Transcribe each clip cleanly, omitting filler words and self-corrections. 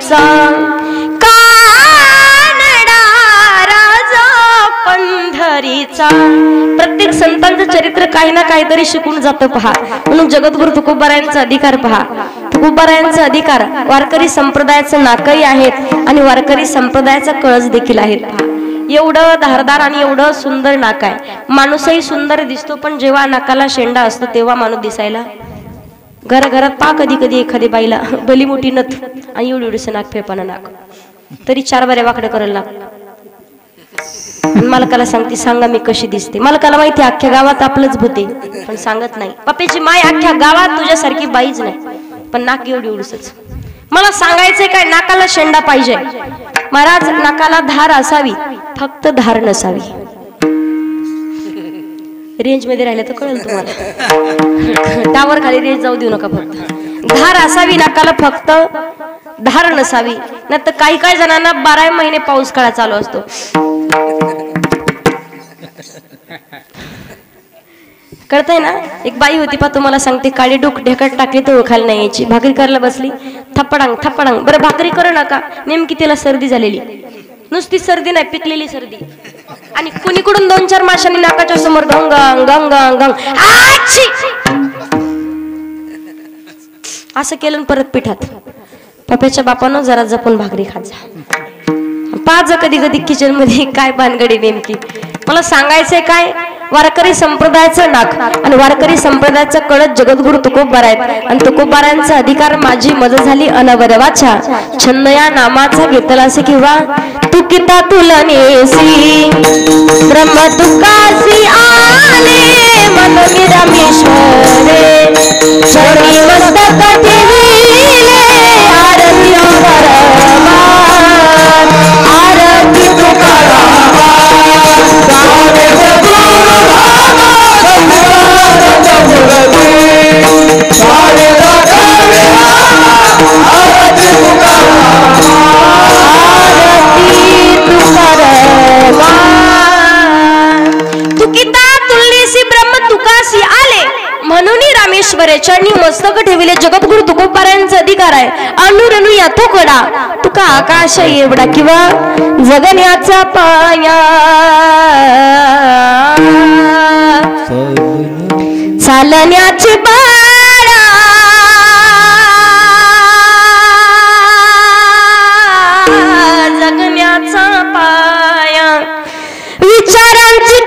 पंढरीचा कानडा राजा पंढरीचा। प्रत्येक संतांचं चरित्र काही ना काहीतरी शिकून जातं पहा। म्हणून जगद्गुरु तुकोबारायांचा अधिकार पहा, तुकोबारायांचा अधिकार वारकरी संप्रदायाचं नाकही आहेत आणि वारकरी संप्रदायाचा कळस देखील आहेत पहा। एवढं धारदार आणि एवढं सुंदर नाक आहे। माणूसही सुंदर दिसतो, पण जेव्हा नाकाला शेंडा असतो तेव्हा माणूस दिसायला घराघरात पा कधी कधी एखादी बाईला भली मोठी नथ आणि एवढी एवढीचं नाक, फेपानं नाक, तरी 4 बाऱ्या वाकडे करायला लागतं। मालकाला सांगते, सांगा मी कशी दिसते। मालकाला माहिती अख्ख्या गावात आपलंच भूते, पण सांगत नाही। पप्पेची माय अख्ख्या गावात तुझ्यासारखी बाईच नाही, पण नाक एवढी एवढीच। मला सांगायचंय काय, नाकाला शेंडा पाहिजे महाराज, नाकाला धार असावी, फक्त धार नसावी। रेंज मध्ये राहिले तर कळेल तुम्हाला, टावर खाली रेंज जाऊ देऊ नका, फक्त धार असावी नाकाला, फक्त धार नसावी। नाही तर काही काही जणांना 12 महिने पाऊस काळा चालू असतो। कळतंय ना। एक बाई होती पा, तुम्हाला सांगते, काळी डोक ढेकट टाकली तर ओळखायला नाही यायची। भाकरी करायला बसली, थपडांग थपडांग, बरं भाकरी करू नका, नेमकी तिला सर्दी झालेली, नुसती सर्दी नाही पिकलेली सर्दी, आणि कुणीकडून 2-4 माशांनी नाकाच्या समोर गंग गंग गंग असं केलं परत पिठात। पप्याच्या बापानं जरा जपून भाकरी खात जा, पाच कधी कधी किचन मध्ये काय भानगडी नेमकी। मला सांगायचंय काय, वारकरी संप्रदायाचं नाक आणि वारकरी संप्रदायाचं कळत जगद्गुरु तुकोबारायत, आणि तुकोबारायांचा अधिकार माझी मदत झाली अनवरवाचा। छंद या नामाचा घेतला असे किंवा तुकिता तुलनेसी ब्रह्म तुकासी आले मन मी रामेश्वरे, चरणी मस्तक ठेविले आरती परमा, आरती तुकारामा, गावे तुकिता तुलनेसी ब्रह्म तुकासी आले म्हणून रामेश्वरे, चरणी मस्तक ठेविले जगद्गुरु तुकोबारायांचा अधिकार आहे। अनुरणू या तो कडा तुका आकाश एवढा किंवा जगण्याचा पाया, चालण्याची बाळा जगण्याचा पाया, विचारांची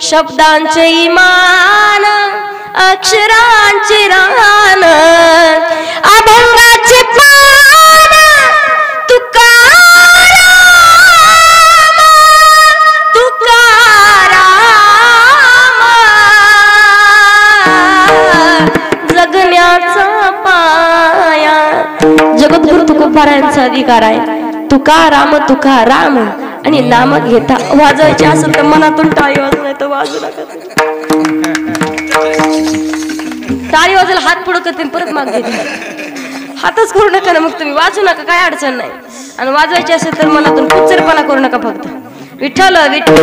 शब्दांचे इमान अक्षरांचे रान, अभंगाचे पान तुकाराम तुकाराम, जगण्याचा पाया। जगद्गुरु तुकोबारायांचा अधिकार आहे तुकाराम तुकाराम, आणि नाम घेता वाजवायचे असेल तर मनातून टाळी वाजव, नाही तर वाजू नका। टाळी वाजवायला हात पुढे करते परत माग घेते, हातच करू नका ना मग तुम्ही, वाजू नका काय अडचण नाही। आणि वाजवायचे असेल तर मनातून कुचरपणा करू नका, फक्त विठ्ठल विठ्ठल।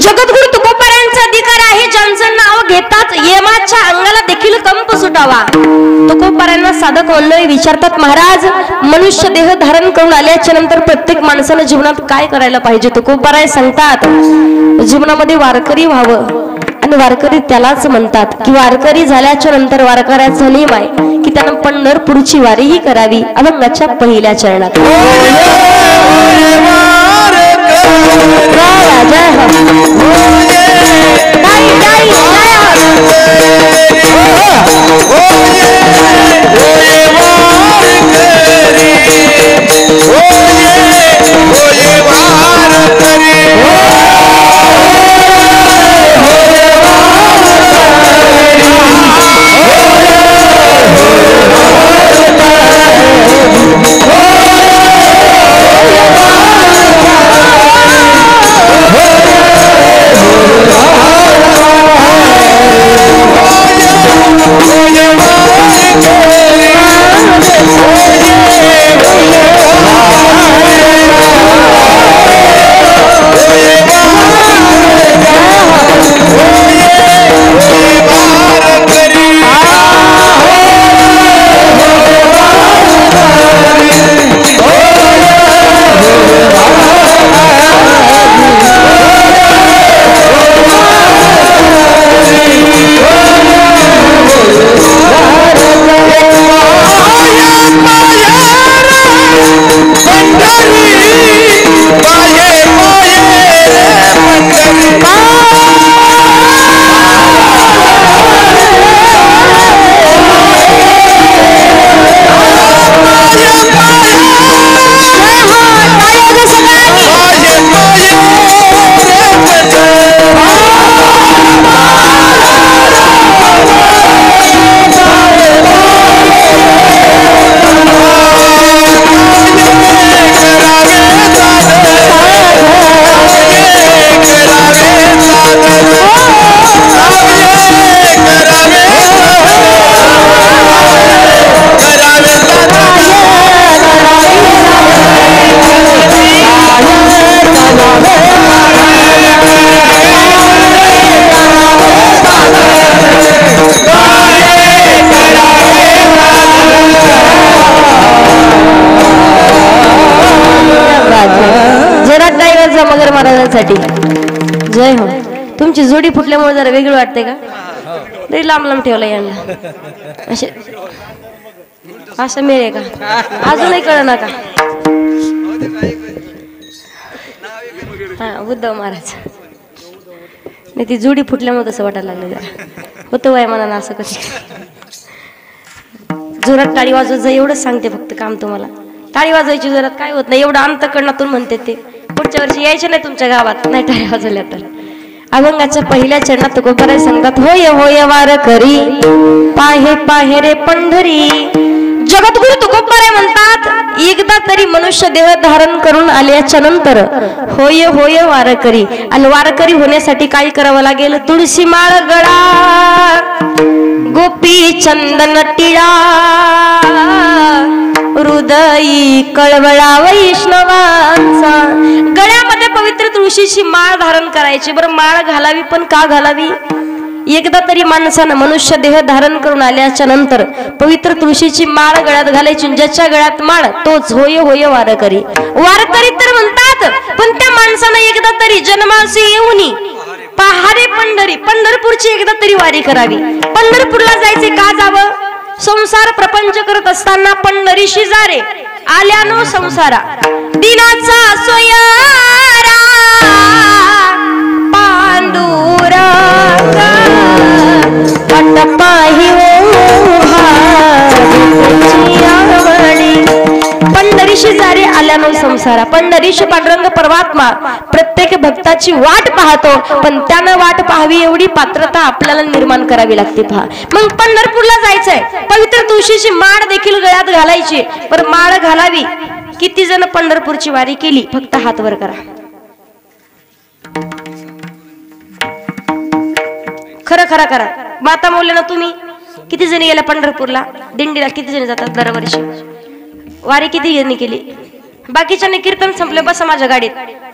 जगद्गुरु तुकोबारायांचा अधिकार आहे, ज्यांचं नाव घेताच यमाच्या अंगाला देखील कंप सुटावा। तुकोबारायांना साधक मंडळी विचारतात, महाराज मनुष्य देह धारण करून आल्याच्या नंतर प्रत्येक माणसानं जीवनात काय करायला पाहिजे। तुकोबाराय सांगतात, जीवनामध्ये वारकरी व्हावं, आणि वारकरी त्यालाच म्हणतात की वारकरी झाल्याच्या नंतर वारकऱ्याचा नियम आहे की त्यानं पंढरपूरची वारीही करावी। अभंगाच्या पहिल्या चरणात साठी जय हो. तुमची जोडी फुटल्यामुळे जरा वेगळं वाटते का? तरी लांब लांब ठेवला यांना असे असं मिळे का? अजूनही कळ ना का? हा उद्धव महाराज नाही ती जोडी फुटल्यामुळे तसं वाटायला लागलं जरा होतं वय मनानं असं कधी. जोरात टाळी वाजवत जा एवढंच सांगते फक्त काम तुम्हाला. टाळी वाजवायची जोरात काय होत नाही एवढं अंतःकरणातून म्हणते ते. पुढच्या वर्षी यायचे नाही तुमच्या गावात नाही टाळ्या वाजवल्या तर. अभंगाच्या पहिल्या चरणात तुकोबाराय सांगतात होय होय वार करी पाहे पाहे रे पंढरी. जगद्गुरु तुकोबाराय म्हणतात एकदा तरी मनुष्य देह धारण करून आल्याच्या नंतर होय होय वारकरी. आणि वारकरी होण्यासाठी काय करावं लागेल? तुळशी माळ गळा गोपी चंदन टिळा हृदयी कळवळा वैष्णवांचा. गळ्यामध्ये पवित्र तुळशीची माळ धारण करायची. बरं माळ घालावी पण का घालावी? एकदा तरी माणसानं मनुष्य देह धारण करून आल्याच्या नंतर पवित्र तुळशीची माळ गळ्यात घालायची. ज्याच्या गळ्यात माळ तोच होय होय वारकरी. वारकरी तर म्हणतात पण त्या माणसानं एकदा तरी जन्माशी येऊनी पहारे पंढरी पंढरपूरची एकदा तरी वारी करावी. पंढरपूरला जायचे का जावं? संसार प्रपंच करत असताना पंढरीशी जा रे आल्यानो संसारा दिनाचा सोयारा पांडुरंगा पाटपाही पंढरीशी जा रे आल्यानो संसारा. पंढरीशी पांडुरंग परमात्मा प्रत्येक भक्ताची वाट पाहतो पण त्यानं वाट पाहावी एवढी पात्रता आपल्याला निर्माण करावी लागते. पहा मग पंढरपूरला जायचंय पवित्र तुळशीची माळ देखील गळ्यात घालायची. पण माळ घालावी. किती जण पंढरपूरची वारी केली? फक्त हात वर करा. खरं खरं करा. माता मौल्याना तुम्ही किती जणी गेल्या पंढरपूरला? दिंडीला किती जणी जातात दरवर्षी? वारी किती जणी केली? बाकीच्याने कीर्तन संपले बसा माझ्या गाडीत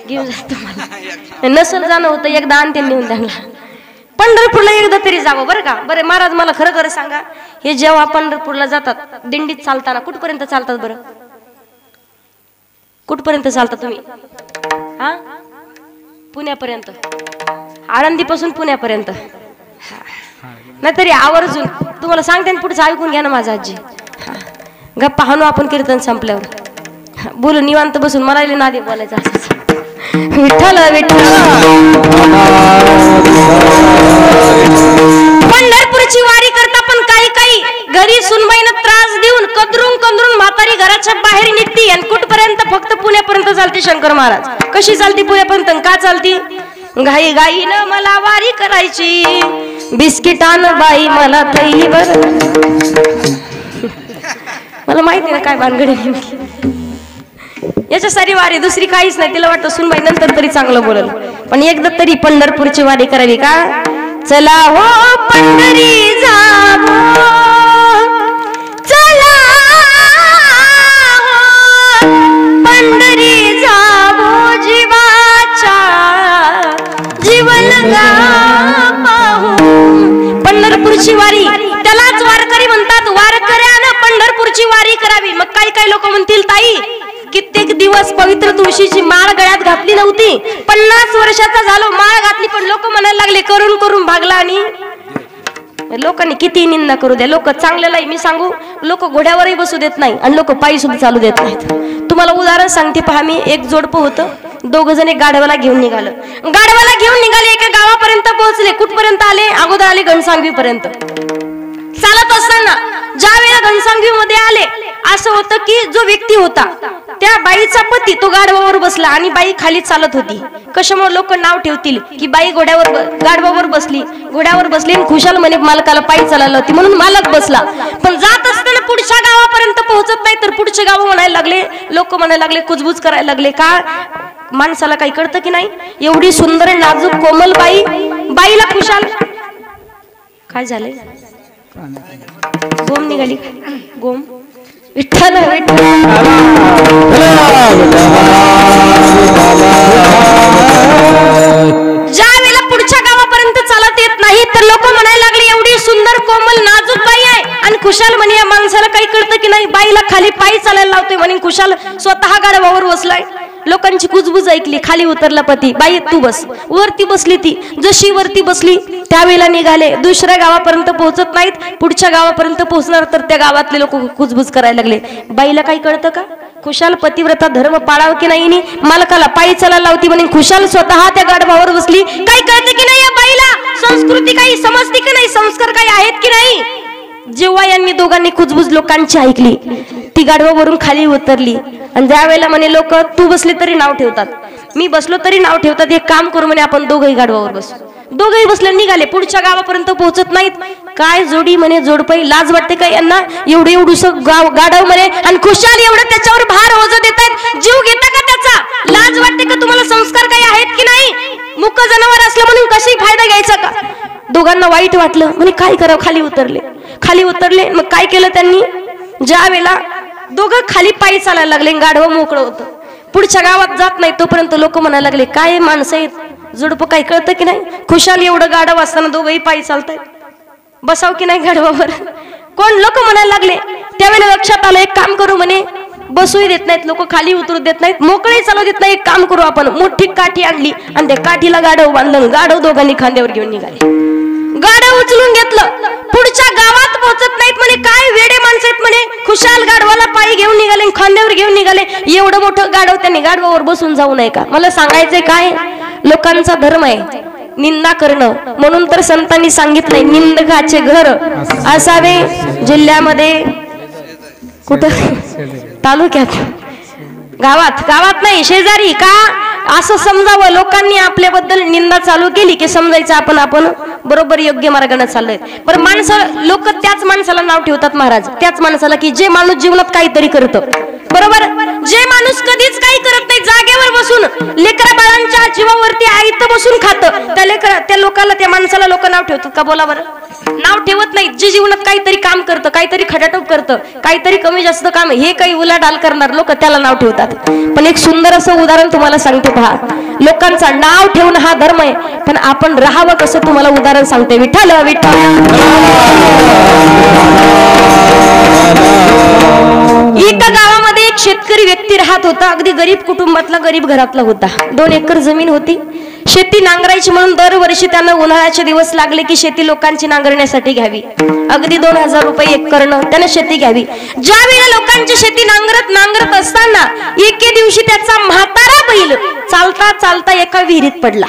घेऊन जातो. मला नसल जाणं होतं एकदा आणते नेऊन त्यांना. पंढरपूरला एकदा तरी जावं बरं का? बरं महाराज मला खरं खरं सांगा हे जेव्हा पंढरपूरला जातात दिंडीत चालताना कुठपर्यंत चालतात बरं? कुठपर्यंत चालता तुम्ही? हा पुण्यापर्यंत. आळंदीपासून पुण्यापर्यंत. नाहीतरी आवर्जून तुम्हाला सांगते पुढचं ऐकून घ्या ना माझा आजी. गप्पा हाणू आपण कीर्तन संपल्यावर बोलू निवांत बसून मला नादे बोलायचं असंच. विठ्ठल विठ्ठल. पंढरपूरची वारी करता पण काही काही घरी सुनबाईनं त्रास देऊन कदरून कदरून म्हातारी घराच्या बाहेर निघती आणि कुठपर्यंत? फक्त पुण्यापर्यंत चालते. शंकर महाराज कशी चालती पुण्यापर्यंत? का चालती? घाई घाईनं मला वारी करायची बिस्किटानं बाई मला थैली बर. मला माहिती ना काय भानगडी नेमकी. याच्या सारी वारी दुसरी काहीच नाही. तिला वाटतं सुनबाई नंतर तरी चांगलं बोलल पण एकदा तरी पंढरपूरची वारी करावी का? चला हो पंढरी जावो चला हो पंढरी जावो जीवाच्या जीवन पाहू. पंढरपूरची वारी त्यालाच वारकरी म्हणतात. वारकऱ्यानं पंढरपूरची वारी करावी. मग काही काही लोक म्हणतील ताई कित्येक दिवस पवित्र तुळशीची माळ गळ्यात घातली नव्हती 50 वर्षाचा झालो माळ घातली पण लोक म्हणायला लागले करून करून भागला. आणि लोकांनी किती निंदा करू द्या. लोक चांगल्यालाही मी सांगू लोक घोड्यावरही बसू देत नाही आणि लोक पायी सुद्धा चालू देत नाहीत. तुम्हाला उदाहरण सांगते पहा. मी एक जोडपं होतं. दोघ जण एक गाढवाला घेऊन निघालं. गाढवाला घेऊन निघाले एका गावापर्यंत पोहोचले. कुठपर्यंत आले? अगोदर आले घनसांगवी पर्यंत. चालत असताना ज्या वेळेला घनसांगवी मध्ये आले असं होतं की जो व्यक्ती होता त्या बाईचा पती तो गाढवावर बसला आणि बाई खाली चालत होती. कशामुळे लोक नाव ठेवतील की बाई गाढवावर बसली घोड्यावर बसली आणि खुशाल म्हणे मालकाला पायी चालायला होती म्हणून मालक बसला. पण जात असताना पुढच्या गावापर्यंत पोहोचत नाही तर पुढचे गाव म्हणायला लागले. लोक म्हणायला लागले कुजबुज करायला लागले. का माणसाला काही कळतं की नाही? एवढी सुंदर नाजूक कोमल बाईला खुशाल काय झाले? गोम निघाली. गोम विठ्ठल ज्या वेळेला पुढच्या गावापर्यंत चालत येत नाही तर लोक म्हणायला लागले एवढी सुंदर कोमल नाजूक बाई आहे आणि खुशाल म्हणे या माणसाला काही कळतं की नाही? बाईला खाली पायी चालायला लावतोय म्हणे खुशाल स्वतः गाढवावर बसलाय. लोकांची कुजबुज ऐकली, खाली उतरला पती, बाई तू बस. वरती बसली ती, जशी वरती बसली त्यावेळेला निघाले. दुसऱ्या गावापर्यंत पोहोचत नाहीत, पुढच्या गावापर्यंत पोहोचणार तर त्या गावातले लोक कुजबुज करायला लागले. बाईला काही कळतं का? खुशाल पतिव्रता धर्म पाळाव की नाही, मालकाला पायी चालायला लावती म्हणे. खुशाल स्वतः त्या गाढवावर बसली. काही कळतं की नाही या बाईला? संस्कृती काही समजते की नाही? संस्कार काही आहेत की नाही? जेव्हा यांनी दोघांनी कुजबुज लोकांची ऐकली, ती गाढवावरून खाली उतरली. आणि ज्या वेळेला म्हणे लोक तू बसले तरी नाव ठेवतात, मी बसलो तरी नाव ठेवतात, एक काम करू म्हणे आपण दोघंही गाढवावर बसू. दोघंही बसले, निघाले. पुढच्या गावापर्यंत पोहोचत नाहीत. काय जोडी म्हणे जोडपई, लाज वाटते का यांना? एवढं एवढूस गाढव म्हणे आणि खुशाल एवढं त्याच्यावर भार ओझ देतात. जीव घेता का त्याचा? लाज वाटते का तुम्हाला? संस्कार काही आहेत की नाही? मुक जनावर असलं म्हणून कशी फायदा घ्यायचा का? दोघांना वाईट वाटलं, म्हणे काय करावं. खाली उतरले. खाली उतरले, मग काय केलं त्यांनी? ज्या वेळेला दोघं खाली पायी चालायला लागले, गाढव मोकळं होतं. पुढच्या गावात जात नाही तोपर्यंत लोक म्हणायला लागले काय माणसं आहेत, जोडपं काही कळतं की नाही? खुशाल एवढं गाढव असताना दोघंही पायी चालतायत, बसाव की नाही गाढवावर? कोण लोक म्हणायला लागले. त्यावेळेला लक्षात आलं, एक काम करू म्हणे, बसूही देत नाहीत लोक, खाली उतरू देत नाहीत, मोकळी चालू देत नाही. एक काम करू आपण, मोठी काठी आणली आणि त्या काठीला गाढव बांधलं. गाढव दोघांनी खांद्यावर घेऊन निघाले. गाढव उचलून घेतलं. पुढच्या गावात पोहोचत नाहीत म्हणे, काय वेडे माणसं आहेत म्हणे. खुशाल गाढवाला पायी घेऊन निघाले, खांद्यावर घेऊन निघाले. एवढं मोठं गाढव त्यांनी गाढवावर बसून जाऊ नये का? मला सांगायचंय काय, लोकांचा धर्म आहे निंदा करणं. म्हणून तर संतांनी सांगितलंय निंदकाचे घर असावे जिल्ह्यामध्ये, कुठं तालुक्यात, गावात नाही, शेजारी. का असं समजावं, लोकांनी आपल्याबद्दल निंदा चालू केली की समजायचं आपण बरोबर योग्य मार्गाने चाललोय. बरं माणसं, लोक त्याच माणसाला नाव ठेवतात महाराज, त्याच माणसाला की जे माणूस जीवनात काहीतरी करतं, बरोबर. जे माणूस कधीच काही करत नाही, जागेवर बसून लेकरा बाळांच्या जीवावरती आयत बसून खातं, त्या लोकाला, त्या माणसाला लोक नाव ठेवतात का? बोला बरं. नाव ठेवत नाही. जे जीवनात काहीतरी काम करतं, काहीतरी खटाटोप करतं, काहीतरी कमी जास्त काम, हे काही उलाढाल करणार लोक त्याला नाव ठेवतात. पण एक सुंदर असं उदाहरण तुम्हाला सांगते पहा. लोकांचा नाव ठेवणं हा धर्म आहे, पण आपण राहावं कसं तुम्हाला उदाहरण सांगते. विठ्ठल विठ्ठल. एका गावामध्ये एक शेतकरी व्यक्ती राहत होता. अगदी गरीब कुटुंबातला, गरीब घरातला होता. 2 एकर जमीन होती. शेती नांगरायची म्हणून दरवर्षी त्यांना उन्हाळ्याचे दिवस लागले की शेती लोकांची नांगरण्यासाठी घ्यावी. अगदी 2000 रुपये एकरनं त्याने शेती घ्यावी. ज्या वेळेला लोकांची शेती नांगरत असताना एके दिवशी त्याचा म्हातारा बैल चालता चालता एका विहिरीत पडला.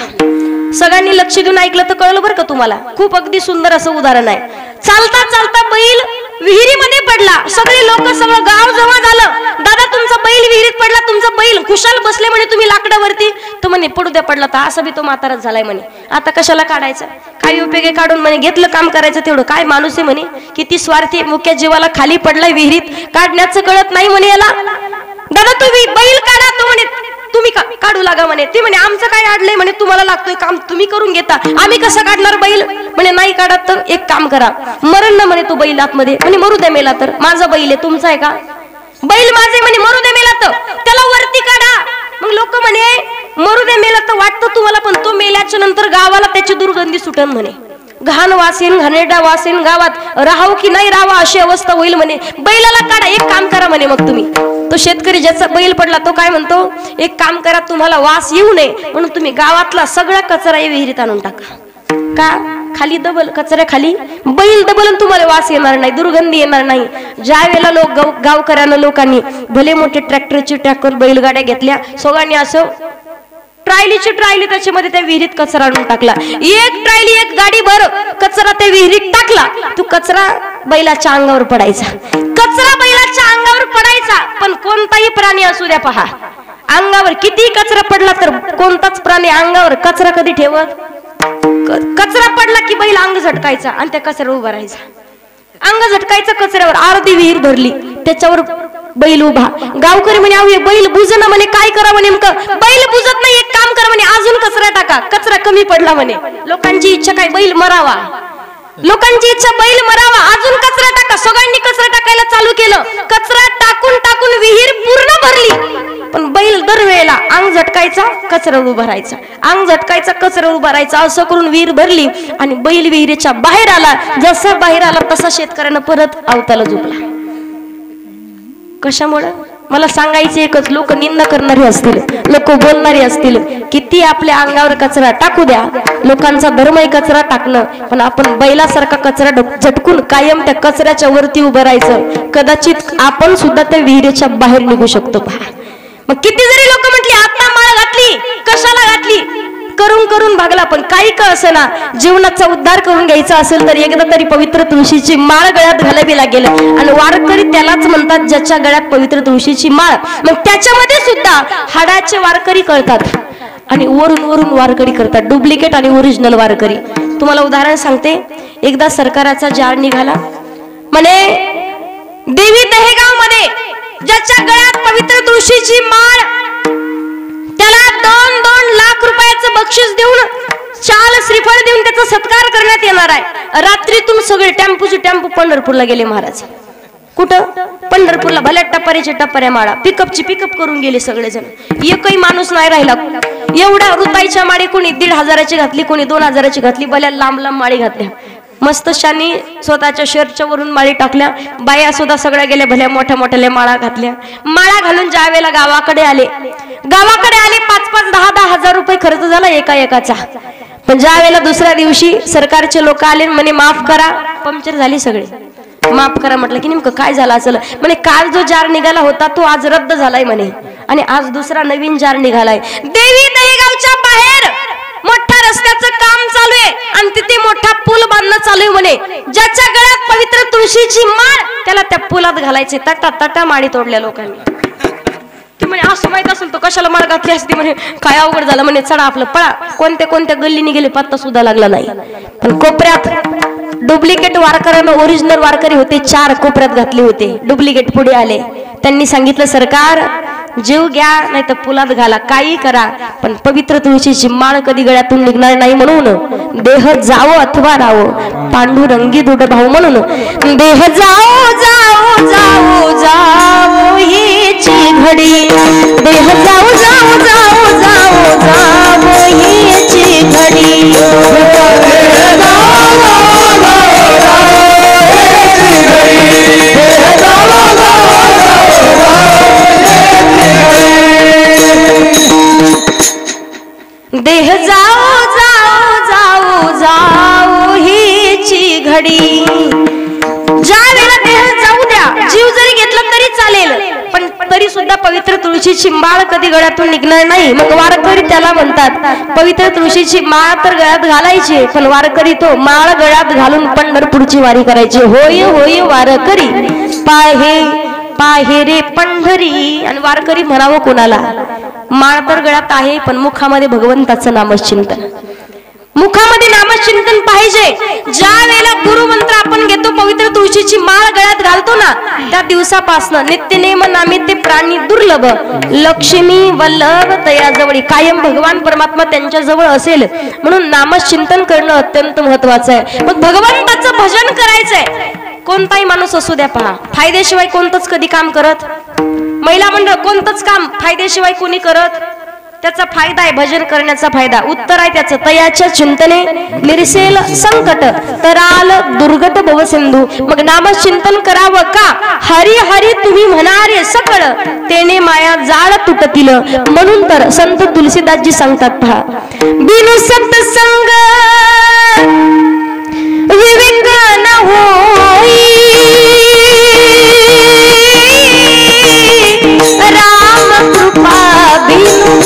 सगळ्यांनी लक्ष देऊन ऐकलं तर कळलं बरं का तुम्हाला. खूप अगदी सुंदर असं उदाहरण आहे. चालता चालता बैल विहिरीमध्ये पडला. सगळे लोक, सगळं गाव जमा झालं. दादा तुमचा बैल विहिरीत पडला, तुमचा बैल. खुशाल बसले म्हणे तुम्ही लाकडावरती. तो म्हणे पडू द्या, पडला तर असं बी तो म्हाताराच झालाय म्हणे, आता कशाला काढायचा, काही उपयोगी काढून म्हणे घेतलं काम करायचं तेवढं. काय माणूस आहे म्हणे, किती स्वार्थी, मुख्य जीवाला खाली पडलाय विहिरीत, काढण्याचं कळत नाही म्हणे याला. दादा तुम्ही बैल काढा. तो म्हणे तुम्ही काढू लागा म्हणे. ती म्हणे आमचं काय अडलंय म्हणे, तुम्हाला लागतोय काम, तुम्ही करून घेता, आम्ही कसं काढणार बैल म्हणे. नाही काढत तर एक काम करा, मरण ना म्हणे तो बैल आतमध्ये. म्हणे मरू दे मेला तर, माझा बैल आहे, तुमचा आहे का? बैल माझे म्हणे, मरू दे मेला तर त्याला वरती काढा. मग लोक म्हणे मरू दे मेला तर वाटतं तुम्हाला, पण तो मेल्याच्या नंतर गावाला त्याची दुर्गंधी सुटन म्हणे. घाण वासेन, घाणेरडा वासेन, गावात राहाव की नाही राहावं अशी अवस्था होईल म्हणे. बैलाला काढा, एक काम करा म्हणे. मग तुम्ही, तो शेतकरी ज्याचा बैल पडला तो काय म्हणतो, एक काम करा, तुम्हाला वास येऊ नये म्हणून तुम्ही गावातला सगळा कचरा या विहिरीत आणून टाका. का? खाली दबल, कचऱ्या खाली बैल दबल, तुम्हाला वास येणार नाही, दुर्गंधी येणार नाही. ज्या वेळेला गावकऱ्यानं, लोकांनी भले मोठे ट्रॅक्टर बैलगाड्या घेतल्या, सगळ्यांनी असं ट्रायली त्याच्यामध्ये त्या विहिरीत कचरा आणून टाकला. एक ट्रायली, एक गाडी भर कचरा त्या विहिरीत टाकला. तो कचरा बैलाच्या अंगावर पडायचा, कचरा बैलाच्या अंगावर पडायचा. पण कोणताही प्राणी असू द्या पहा, अंगावर किती कचरा पडला तर कोणताच प्राणी अंगावर कचरा कधी ठेवत. कचरा पडला की बैल अंग झटकायचा आणि त्या कचऱ्यावर उभा राहायचा. अंग झटकायचं कचऱ्यावर. अर्धी विहीर भरली, त्याच्यावर बैल उभा. गावकरी म्हणे अहो बैल बुजना म्हणे, काय करावं नेमकं? बैल बुजत नाही, एक काम करा म्हणे, अजून कचरा टाका, कचरा कमी पडला म्हणे. लोकांची इच्छा काय? बैल मरावा. लोकांची इच्छा बैल मरावा, अजून कचरा टाका. सगळ्यांनी कचरा टाकायला चालू केलं. कचरा टाकून टाकून विहीर पूर्ण भरली. पण बैल दरवेळेला अंग झटकायचा, कचऱ्यावर उभा राहायचा, अंग झटकायचा, कचऱ्यावर उभा राहायचा. असं करून विहीर भरली आणि बैल विहिरीच्या बाहेर आला. जसा बाहेर आला तसा शेतकऱ्यानं परत अवताला झोपला. कशामुळं? मला सांगायचे एकच, लोक निंदा करणारे असतील, लोक बोलणारे असतील, किती आपल्या अंगावर कचरा टाकू द्या, लोकांचा धर्म आहे कचरा टाकणं, पण आपण बैलासारखा कचरा झटकून कायम त्या कचऱ्याच्या वरती उभं राहायचं, कदाचित आपण सुद्धा त्या विहिरीच्या बाहेर निघू शकतो. मग किती जरी लोक म्हटली आता माळ घातली, कशाला घातली, करून करून भागला, पण काही का असना जीवनाचा उद्धार करून घ्यायचा असेल तर एकदा तरी पवित्र तुळशीची माळ गळ्यात घालावी लागेल. आणि वारकरी त्यालाच म्हणतात ज्याच्या गळ्यात पवित्र तुळशीची माळ. मग त्याच्यामध्ये सुद्धा हाडाचे वारकरी कळतात आणि वरून वरून वारकरी करतात, डुप्लिकेट आणि ओरिजिनल वारकरी. तुम्हाला उदाहरण सांगते. एकदा सरकाराचा जाळ निघाला, म्हणे देवी दहेगाव मध्ये ज्याच्या गळ्यात पवित्र तुळशीची माळ, त्याला 2-2 लाख रुपयाचं बक्षीस देऊन, चाल श्रीफळ देऊन त्याचा सत्कार करण्यात येणार आहे. रात्रीतून सगळे टेम्पो पंढरपूरला गेले महाराज. कुठं? पंढरपूरला. भल्या टप्पऱ्याचे टप्पऱ्या माळा, पिकअप करून गेले सगळेजण. एकही माणूस नाही राहिला. एवढ्या रुपयाच्या माळी कोणी 1,500ची घातली, कोणी 2,000ची घातली, भल्या लांब लांब माळी घातल्या. मस्त शानी स्वतःच्या शर्टच्या वरून माळी टाकल्या. बाया सुद्धा सगळ्या गेल्या, भल्या मोठ्या मोठ्या माळा घातल्या. माळा घालून ज्या वेळेला गावाकडे आले 5-5, 10-10 हजार रुपये खर्च झाला एकाचा. पण ज्या वेळेला दुसऱ्या दिवशी सरकारचे लोक आले, म्हणे माफ करा, पंक्चर झाली सगळे, माफ करा. म्हटलं की नेमकं काय झालं असेल? म्हणे काल जो जार निघाला होता तो आज रद्द झालाय म्हणे, आणि आज दुसरा नवीन जार निघालाय. देवी दहेगावच्या बाहेर मोठ्या रस्त्याचं काम चालू आहे आणि तिथे मोठा पूल बांधणं चालू आहे म्हणे. ज्याच्या गळ्यात पवित्र तुळशीची माळ, त्याला त्या पुलात घालायचे. तटा माळी तोडल्या लोकांनी. ते म्हणे असं माहित असेल तो कशाला माळ घातली असती. म्हणे काय अवघड झालं म्हणे, चढा आपलं पळा. कोणत्या गल्लीने गेले पत्ता सुद्धा लागला नाही. पण कोपऱ्यात डुप्लिकेट वारकऱ्यांना ओरिजिनल वारकरी होते, 4 कोपऱ्यात घातले होते. डुप्लिकेट पुढे आले, त्यांनी सांगितलं सरकार जीव घ्या नाही तर पुलात घाला, काही करा, पण पवित्र तुळशीची माळ कधी गळ्यातून निघणार नाही. म्हणून देह जावो अथवा रावो, पांडुरंगी दृढ भाऊ. म्हणून देह जाओ जाओ जाओ जाओ हीची घडी, देह जाओ जाओ जाओ जाओ जाओ हीची घडी. देह जाओ जाओ जाओ जाओ हीची घडी. ज्या वेळेला देह जाऊ द्या, जीव जरी घेतला तरी चालेल, पण तरी सुद्धा पवित्र तुळशीची माळ कधी गळ्यातून निघणार नाही. मग वारकरी त्याला म्हणतात पवित्र तुळशीची माळ तर गळ्यात घालायची, पण वारकरी तो माळ गळ्यात घालून पंढरपूरची वारी करायची. होय होय वारकरी पाहे रे पंढरी. आणि वारकरी म्हणावं कोणाला? माळ तर गळ्यात आहे, पण मुखामध्ये भगवंताचं नामचिंतन, मुखामध्ये नामचिंतन पाहिजे. ज्या वेळेला गुरुमंत्र आपण घेतो, पवित्र तुळशीची माळ गळ्यात घालतो ना, त्या दिवसापासून नित्यनेम नामे ते प्राणी दुर्लभ, लक्ष्मी वल्लभ तयाजवळी, कायम भगवान परमात्मा त्यांच्या जवळ असेल. म्हणून नामचिंतन करणं अत्यंत महत्वाचं आहे. मग भगवंताचं भजन करायचंय. कोणताही माणूस असू द्या, पहा, फायद्याशिवाय कोणतंच कधी काम करत, महिला मंडळ कोणतंच काम फायद्याशिवाय कोणी करत. त्याचा फायदा आहे भजन करण्याचा फायदा. उत्तर आहे त्याचं, तयाच्या चिंतने निरसेल संकट, तराल दुर्गट भवसिंधू. मग नामचिंतन करावं का? हरी हरी तुम्ही म्हणारे सकळ, तेने माया जाळ तुटतील. म्हणून तर संत तुलसीदासजी सांगतात, पहा, बिनु सत्संग विवेक न होई, राम कृपा बिनु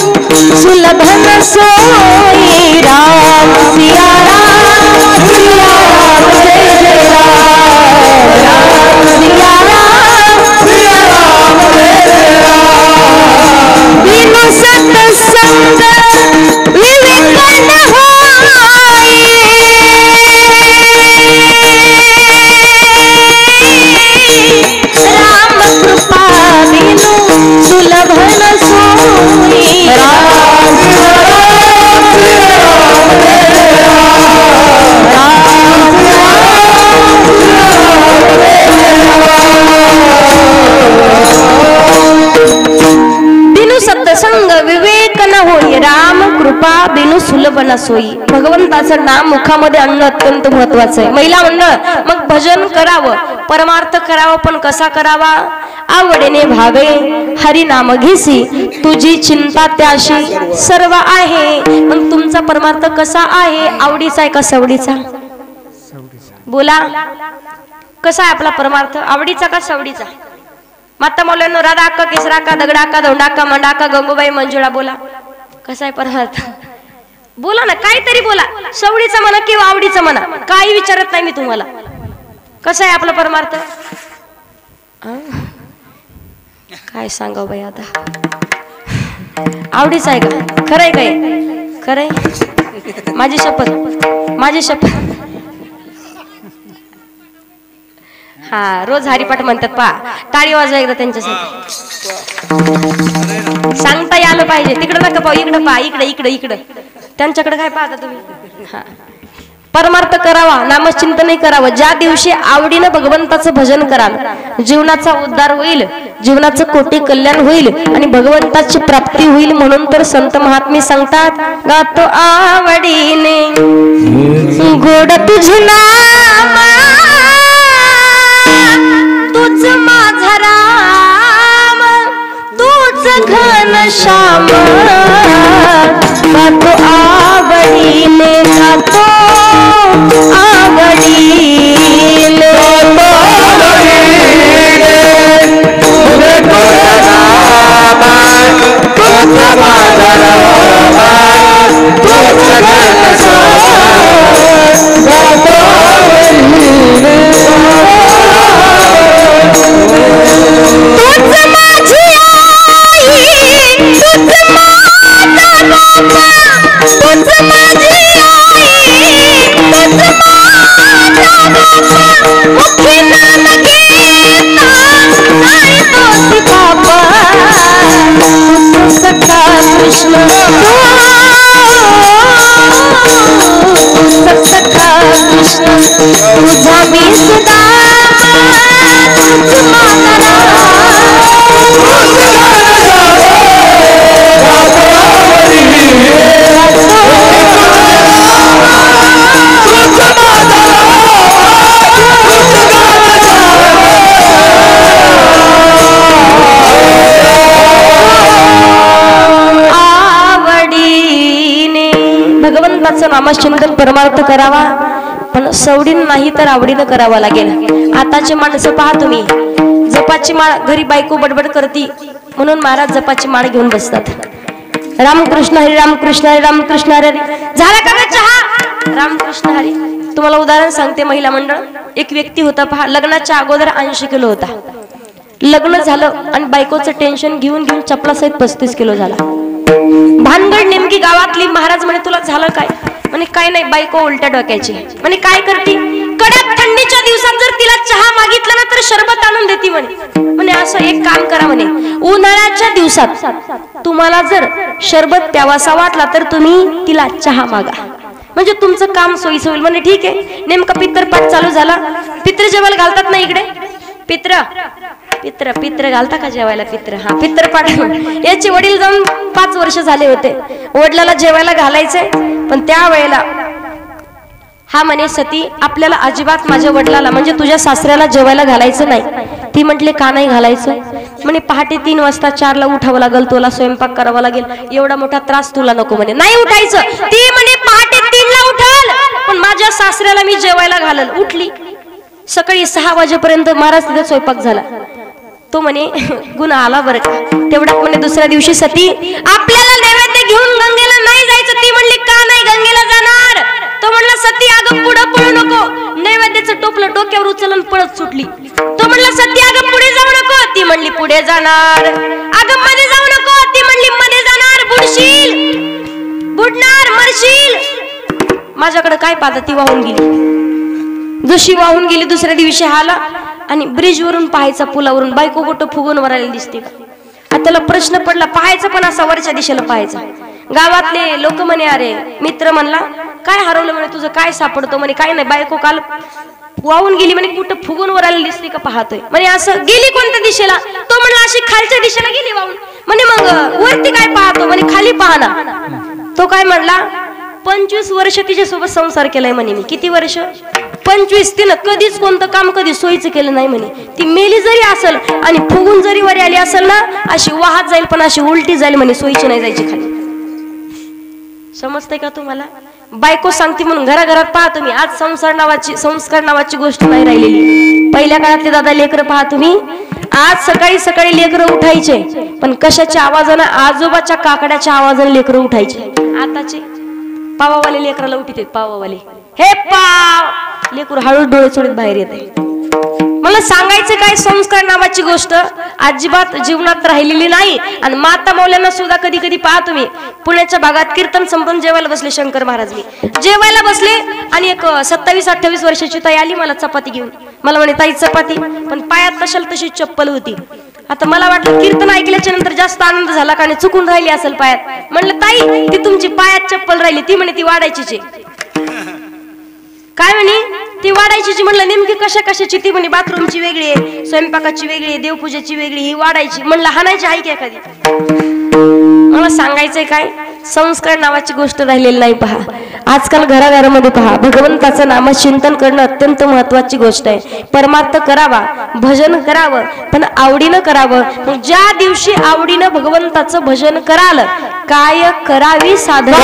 सुलभ न सोई. राम सिया राम सिया राम जय जय राम, राम सिया राम सिया राम जय जय राम. बिनु सत्संग विवेक न होई, राम कृपा बिनु सुलभ न सोई. बिनु सत्संग विवेक न होई, राम कृपा बिनु सुलभ न सोई. भगवंताचं नाम मुखामध्ये आणणं अत्यंत महत्वाचं आहे. महिला मंडळ मग भजन करावं, परमार्थ करावा पण कसा करावा, आवडीने भावे हरी नाम घेसी, तुझी चिंता त्याशी सर्व आहे. मग तुमचा परमार्थ कसा आहे, आवडीचा आहे का सवडीचा? बोला, कसा आहे आपला परमार्थ, आवडीचा का सवडीचा? माता मौलांनो, राधा अक्का, केसरा अक्का, दगडा अक्का, धोंडा अक्का, मंडा अक्का, गंगूबाई, मंजुळा, बोला कसा आहे परमार्थ? बोला ना, काहीतरी बोला. सवडीचा म्हणा किंवा आवडीचा म्हणा, काही विचारत नाही मी तुम्हाला. कसा आहे आपला परमार्थ? काय सांगाव बाई आता, आवडीचा आहे का? खरंय काय? खरंय, माझी शपथ, माझी शपथ. हा, रोज हरिपाठ म्हणतात पहा, टाळी वाजवा एकदा त्यांच्यासाठी. सांगता यायला पाहिजे. तिकडे नका पाहू, इकडे पहा, इकडे इकडे इकडे. त्यांच्याकडे काय पाहता तुम्ही? हा, परमार्थ करावा, नामचिंतन करावं. ज्या दिवशी आवडीनं भगवंताचं भजन कराल, जीवनाचा उद्धार होईल, जीवनाचं कोटी कल्याण होईल आणि भगवंताची प्राप्ती होईल. म्हणून तर संत महात्मे सांगतात, गातो आवडीने गोड तुझे नाम, तूच माझा राम, तूच घनश्याम. गातो आवडीने, गातो आवडीने, नामचिंतन परमार्थ करावा, पण सवडीन नाही तर आवडीनं करावा लागेल. आताचे माणसं पहा तुम्ही, जपाची माळ, घरी बायको बडबड करती म्हणून महाराज जपाची माळ घेऊन बसतात. रामकृष्ण हरी, रामकृष्ण हरी, रामकृष्ण हरी. झाला का चहा? रामकृष्ण हरी. तुम्हाला उदाहरण सांगते, महिला मंडळ. एक व्यक्ती होता पहा, लग्नाच्या अगोदर 80 किलो होता. लग्न झालं आणि बायकोचं टेन्शन घेऊन घेऊन चपलासहित 35 किलो झाला. भानगड नेमकी गावातली. महाराज म्हणे, तुला झालं काय? म्हणे, काय नाही, बायको उलट्या डोक्याची. म्हणे, काय करती? कडक थंडीच्या दिवसात जर तिला चहा मागितला ना तर शरबत आणून देती म्हणे. म्हणे, असं एक काम करा म्हणे, उन्हाळ्याच्या दिवसात तुम्हाला जर शरबत प्यावासा वाटला तर तुम्ही तिला चहा मागा, म्हणजे तुमचं काम सोयीचं होईल. म्हणे, ठीक आहे. नेमका पितरपाठ चालू झाला. पित्र जेवायला घालतात ना इकडे, पित्र पित्र पित्र घालता का जेवायला? पित्र, हा, पित्रपाठ. याचे वडील जाऊन 5 वर्ष झाले होते. वडिलाला जेवायला घालायचंय, पण त्या वेळेला हा म्हणे, सती आपल्याला अजिबात माझ्या वडिलाला म्हणजे तुझ्या सासऱ्याला जेवायला घालायचं नाही. ती म्हटले, का नाही घालायचं? म्हणे, पहाटे 3 वाजता 4ला उठावं लागेल, तुला स्वयंपाक करावा लागेल, एवढा मोठा त्रास तुला नको. म्हणे, नाही उठायचं. ती म्हणे, पहाटे 3ला उठाल, पण माझ्या सासऱ्याला मी जेवायला घालल. उठली. सकाळी 6 वाजेपर्यंत महाराज तिथे स्वयंपाक झाला. तो म्हणे, गुन्हा आला बरं का. तेवढ्यात म्हणे दुसऱ्या दिवशी सती आपल्याला नैवेद्य घेऊन गंगेला नाही जायचं. ती म्हणली, का नाही गंगेला जाणार? तो म्हणला, सती अगं पुढं पळू नको. नैवेद्याचं टोपलं डोक्यावर उचलून पळत सुटली. तो म्हणला, सती अगं पुढे जाऊ नको. ती म्हणली, पुढे जाणार. अगं मध्ये जाऊ नको. ती म्हणली, मध्ये जाणार. बुडशील, बुडणार, मरशील. माझ्याकडे काय पाहता? ती वाहून गेली. जशी वाहून गेली, दुसऱ्या दिवशी आला आणि ब्रिज वरून पाहायचा, पुलावरून बायको गोट फुगून वरायला दिसते का? आता त्याला प्रश्न पडला, पाहायचं पण असा वरच्या दिशेला पाहायचा. गावातले लोक म्हणे, अरे मित्र म्हणला, काय हरवलं? म्हणे, तुझं काय सापडतो? म्हणे, काय नाही, बायको काल वाहून गेली. म्हणे, कुठं फुगून वरायला दिसते का पाहतोय. म्हणे, असं गेली कोणत्या दिशेला? तो म्हणला, अशी खालच्या दिशेला गेली वाहून. म्हणे, मग वरती काय पाहतो? म्हणे, खाली पाहना. तो काय म्हणला, 25 वर्ष तिच्यासोबत संसार केलाय म्हणे मी. किती वर्ष? 25 तिनं कधीच कोणतं काम कधी सोयीचं केलं नाही म्हणे. ती मेली जरी असेल आणि फुगून जरी वर आली असेल ना, अशी वाहत जाईल पण अशी उलटी जाईल म्हणे, सोयीची नाही जायची खाली. समजतंय का तुम्हाला? बायको सांगते म्हणून घराघरात पहा तुम्ही, आज संस्कार नावाची गोष्ट नाही राहिलेली. पहिल्या काळातले दादा लेकरं पहा तुम्ही, आज सकाळी सकाळी लेकरं उठायचे पण कशाच्या आवाजानं? आजोबाच्या काकड्याच्या आवाजाने लेकरं उठायचे. आताचे पावावाले लेकराला उठीत, पावावाले हे पाव, लेकरू हळू डोळे चोळीत बाहेर येते. मला सांगायचं काय, संस्कार नावाची गोष्ट अजिबात जीवनात राहिलेली नाही. आणि माता मौल्यांना सुद्धा कधी कधी पहा तुम्ही, पुण्याच्या भागात कीर्तन संपन्न जेवायला बसले शंकर महाराज, मी जेवायला बसले आणि एक 27-28 वर्षाची ताई आली मला चपाती घेऊन. मला म्हणे ताई चपाती, पण पायात कशाला तशी चप्पल होती. आता मला वाटलं कीर्तन ऐकल्याच्या नंतर जास्त आनंद झाला का चुकून राहिली असेल पायात. म्हणलं ताई ती तुमची पायात चप्पल राहिली. ती म्हणे ती वाढायचीच आहे. काय म्हणे? ती वाढायची. म्हणलं नेमकी कशा कशाची? ती म्हणे बाथरूमची वेगळी आहे, स्वयंपाकाची वेगळी आहे, देवपूजेची वेगळी, ही वाढायची. म्हणलं हाणायची आहे की एखादी? मला सांगायचंय काय, संस्कार नावाची गोष्ट राहिलेली नाही. पहा आजकाल घराघरामध्ये पहा, भगवंताचं नामचिंतन करणं अत्यंत महत्वाची गोष्ट आहे. परमार्थ करावा, भजन करावं, पण आवडीनं करावं. ज्या दिवशी आवडीनं भगवंताचं भजन कराल, काय करावी साधना,